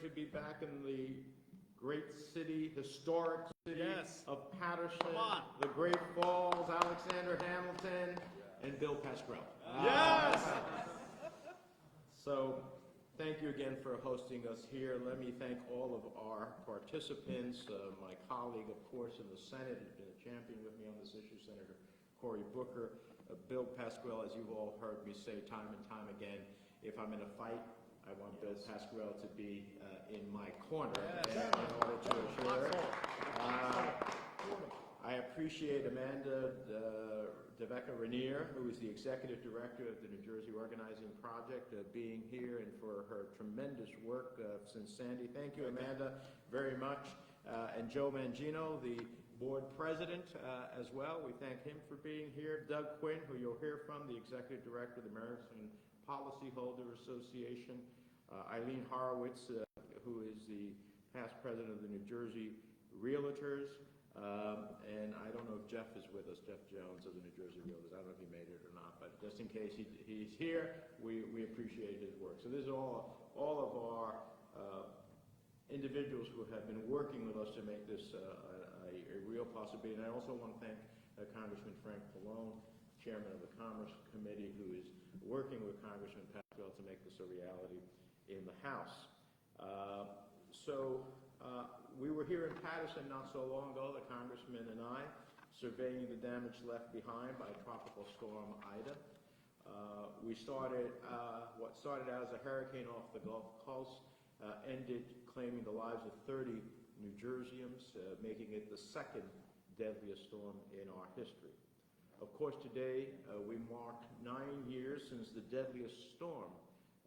to be back in the great city, historic city of Paterson, the Great Falls, Alexander Hamilton, and Bill Pascrell. Yes! So, thank you again for hosting us here. Let me thank all of our participants, my colleague, of course, in the Senate, who's been a champion with me on this issue, Senator Cory Booker, Bill Pascrell, as you've all heard me say time and time again, if I'm in a fight, I want Bill Pascrell to be in my corner in order to assure it. I appreciate Amanda Devecca Rainier, who is the Executive Director of the New Jersey Organizing Project, being here and for her tremendous work since Sandy. Thank you, Amanda, very much. And Joe Mangino, the Board President, as well. We thank him for being here. Doug Quinn, who you'll hear from, the Executive Director of the American Policyholder Association. Eileen Horowitz, who is the past President of the New Jersey Realtors. And I don't know if Jeff is with us, Jeff Jones of the New Jersey Realtors. I don't know if he made it or not, but just in case he's here, we appreciate his work. So this is all of our individuals who have been working with us to make this a real possibility. And I also want to thank Congressman Frank Pallone, Chairman of the Commerce Committee, who is working with Congressman Pascrell to make this a reality in the House. We were here in Paterson not so long ago, the Congressman and I, surveying the damage left behind by Tropical Storm Ida. We started, what started out as a hurricane off the Gulf Coast, ended claiming the lives of 30 New Jerseyans, making it the second deadliest storm in our history. Of course, today we mark 9 years since the deadliest storm,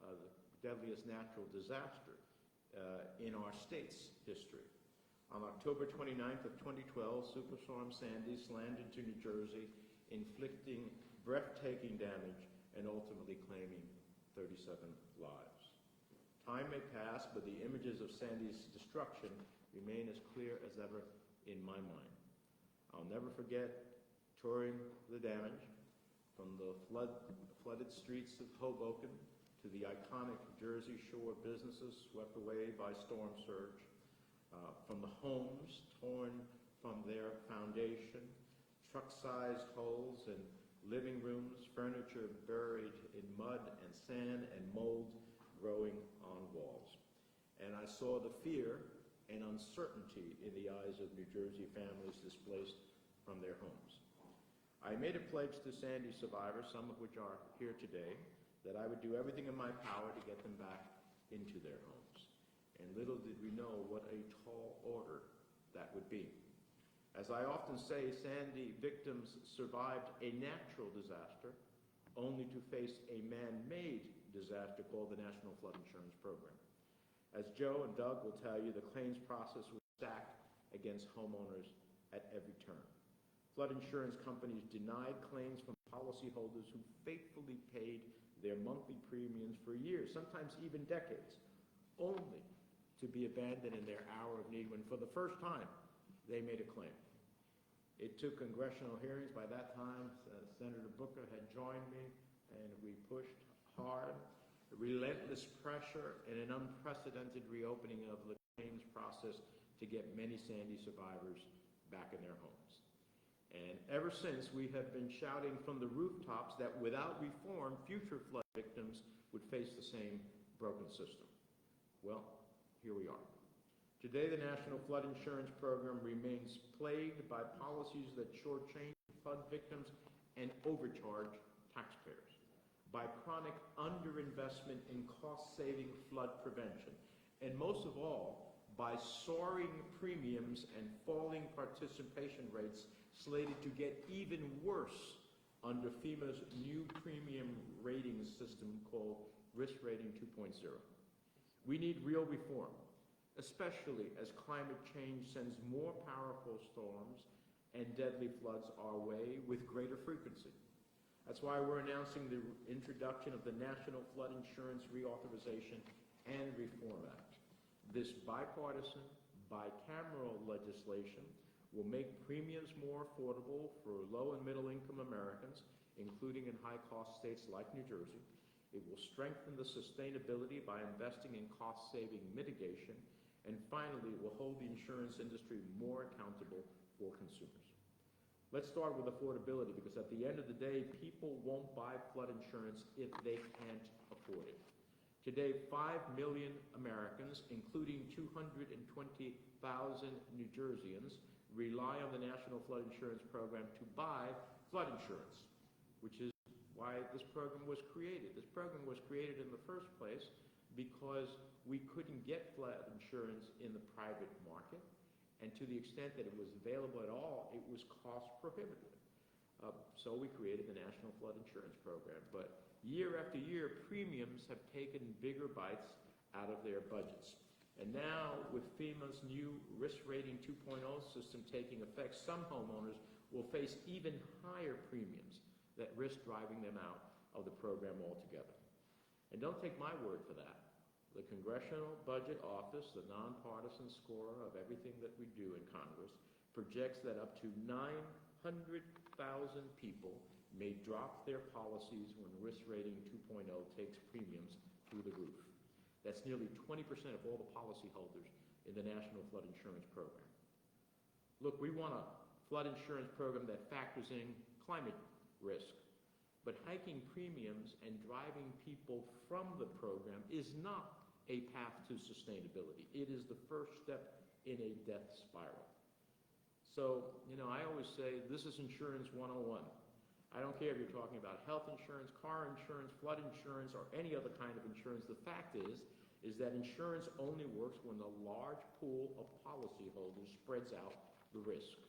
the deadliest natural disaster in our state's history. On October 29th of 2012, Superstorm Sandy slammed into New Jersey, inflicting breathtaking damage and ultimately claiming 37 lives. Time may pass, but the images of Sandy's destruction remain as clear as ever in my mind. I'll never forget touring the damage from the flooded streets of Hoboken to the iconic Jersey Shore businesses swept away by storm surge, from the homes torn from their foundation, truck-sized holes in living rooms, furniture buried in mud and sand, and mold growing on walls. And I saw the fear and uncertainty in the eyes of New Jersey families displaced from their homes. I made a pledge to Sandy survivors, some of which are here today, that I would do everything in my power to get them back into their homes. And little did we know what a tall order that would be. As I often say, Sandy victims survived a natural disaster only to face a man-made disaster called the National Flood Insurance Program. As Joe and Doug will tell you, the claims process was stacked against homeowners at every turn. Flood insurance companies denied claims from policyholders who faithfully paid their monthly premiums for years, sometimes even decades, only to be abandoned in their hour of need when, for the first time, they made a claim. It took congressional hearings. By that time, Senator Booker had joined me, and we pushed hard, relentless pressure, and an unprecedented reopening of the claims process to get many Sandy survivors back in their homes. And ever since, we have been shouting from the rooftops that without reform, future flood victims would face the same broken system. Well, here we are. Today, the National Flood Insurance Program remains plagued by policies that shortchange flood victims and overcharge taxpayers, by chronic underinvestment in cost-saving flood prevention, and most of all, by soaring premiums and falling participation rates slated to get even worse under FEMA's new premium rating system called Risk Rating 2.0. We need real reform, especially as climate change sends more powerful storms and deadly floods our way with greater frequency. That's why we're announcing the introduction of the National Flood Insurance Reauthorization and Reform Act. This bipartisan, bicameral legislation will make premiums more affordable for low and middle income Americans, including in high-cost states like New Jersey, It will strengthen the sustainability by investing in cost-saving mitigation. And finally, it will hold the insurance industry more accountable for consumers. Let's start with affordability, because at the end of the day, people won't buy flood insurance if they can't afford it. Today, 5 million Americans, including 220,000 New Jerseyans, rely on the National Flood Insurance Program to buy flood insurance, which is why this program was created. This program was created in the first place because we couldn't get flood insurance in the private market, and to the extent that it was available at all, it was cost prohibitive. So we created the National Flood Insurance Program. But year after year, premiums have taken bigger bites out of their budgets. And now, with FEMA's new Risk Rating 2.0 system taking effect, some homeowners will face even higher premiums that risk driving them out of the program altogether. And don't take my word for that. The Congressional Budget Office, the nonpartisan scorer of everything that we do in Congress, projects that up to 900,000 people may drop their policies when Risk Rating 2.0 takes premiums through the roof. That's nearly 20% of all the policyholders in the National Flood Insurance Program. Look, we want a flood insurance program that factors in climate risk, but hiking premiums and driving people from the program is not a path to sustainability. It is the first step in a death spiral. So, I always say this is insurance 101. I don't care if you're talking about health insurance, car insurance, flood insurance, or any other kind of insurance. The fact is that insurance only works when the large pool of policyholders spreads out the risk.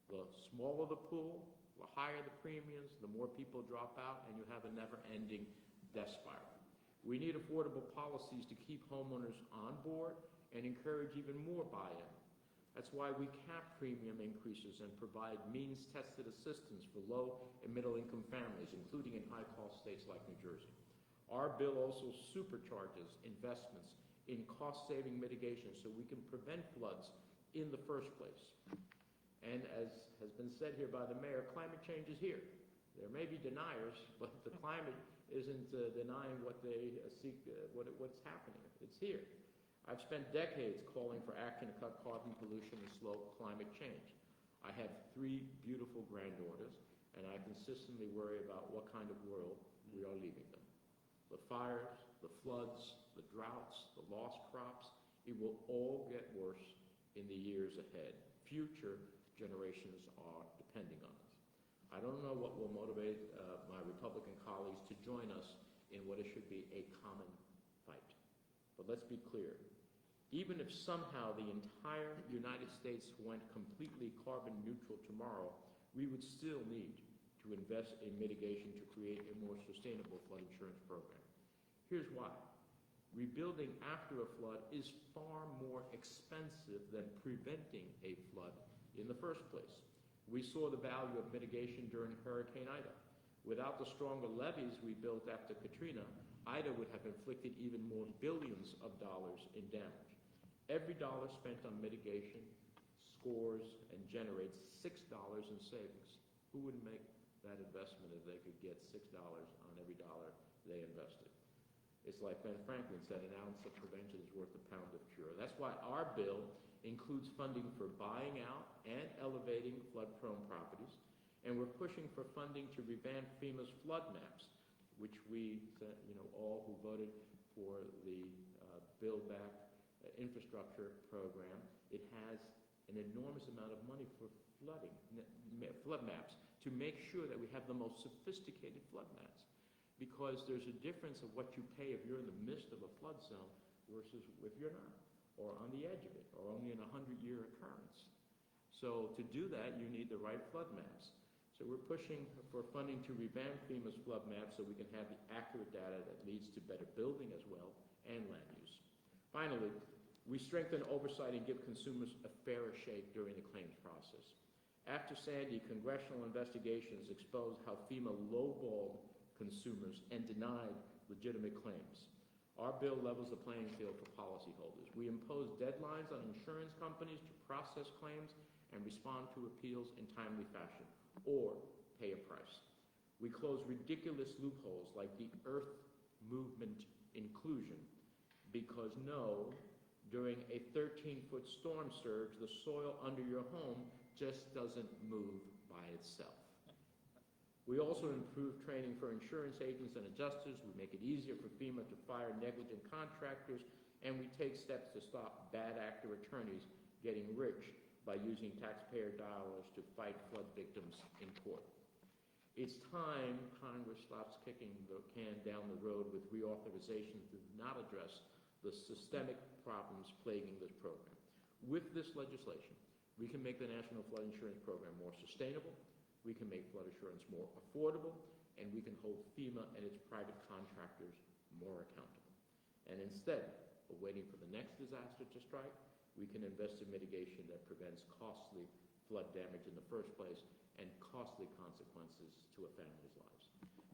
The smaller the pool, the higher the premiums, the more people drop out, and you have a never-ending death spiral. We need affordable policies to keep homeowners on board and encourage even more buy-in. That's why we cap premium increases and provide means-tested assistance for low and middle-income families, including in high-cost states like New Jersey. Our bill also supercharges investments in cost-saving mitigation so we can prevent floods in the first place. And as has been said here by the mayor, climate change is here. There may be deniers, but the climate isn't denying what they seek, what's happening. It's here. I've spent decades calling for action to cut carbon pollution and slow climate change. I have 3 beautiful granddaughters, and I consistently worry about what kind of world we are leaving them. The fires, the floods, the droughts, the lost crops, it will all get worse in the years ahead. Future generations are depending on us. I don't know what will motivate my Republican colleagues to join us in what it should be a common fight. But let's be clear. Even if somehow the entire United States went completely carbon neutral tomorrow, we would still need to invest in mitigation to create a more sustainable flood insurance program. Here's why. Rebuilding after a flood is far more expensive than preventing a flood in the first place. We saw the value of mitigation during Hurricane Ida. Without the stronger levees we built after Katrina, Ida would have inflicted even more billions of dollars in damage. Every dollar spent on mitigation scores and generates $6 in savings. Who wouldn't make that investment if they could get $6 on every dollar they invested? It's like Ben Franklin said, an ounce of prevention is worth a pound of cure. That's why our bill includes funding for buying out and elevating flood-prone properties, and we're pushing for funding to revamp FEMA's flood maps, which we, all who voted for the Build Back infrastructure program, it has an enormous amount of money for flood maps to make sure that we have the most sophisticated flood maps, because there's a difference of what you pay if you're in the midst of a flood zone versus if you're not, or on the edge of it, or only in a 100-year occurrence. So to do that, you need the right flood maps. So we're pushing for funding to revamp FEMA's flood maps so we can have the accurate data that leads to better building as well and land use. Finally, we strengthen oversight and give consumers a fairer shake during the claims process. After Sandy, congressional investigations exposed how FEMA lowballed consumers and denied legitimate claims. Our bill levels the playing field for policyholders. We impose deadlines on insurance companies to process claims and respond to appeals in timely fashion, or pay a price. We close ridiculous loopholes like the movement inclusion. Because no, during a 13-foot storm surge, the soil under your home just doesn't move by itself. We also improve training for insurance agents and adjusters. We make it easier for FEMA to fire negligent contractors, and we take steps to stop bad actor attorneys getting rich by using taxpayer dollars to fight flood victims in court. It's time Congress stops kicking the can down the road with reauthorizations that do not address the systemic problems plaguing this program. With this legislation, we can make the National Flood Insurance Program more sustainable, we can make flood insurance more affordable, and we can hold FEMA and its private contractors more accountable. And instead of waiting for the next disaster to strike, we can invest in mitigation that prevents costly flood damage in the first place and costly consequences to a family's lives.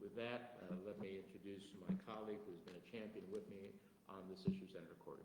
With that, let me introduce my colleague who's been a champion with me on this issue, Senator Corrigan.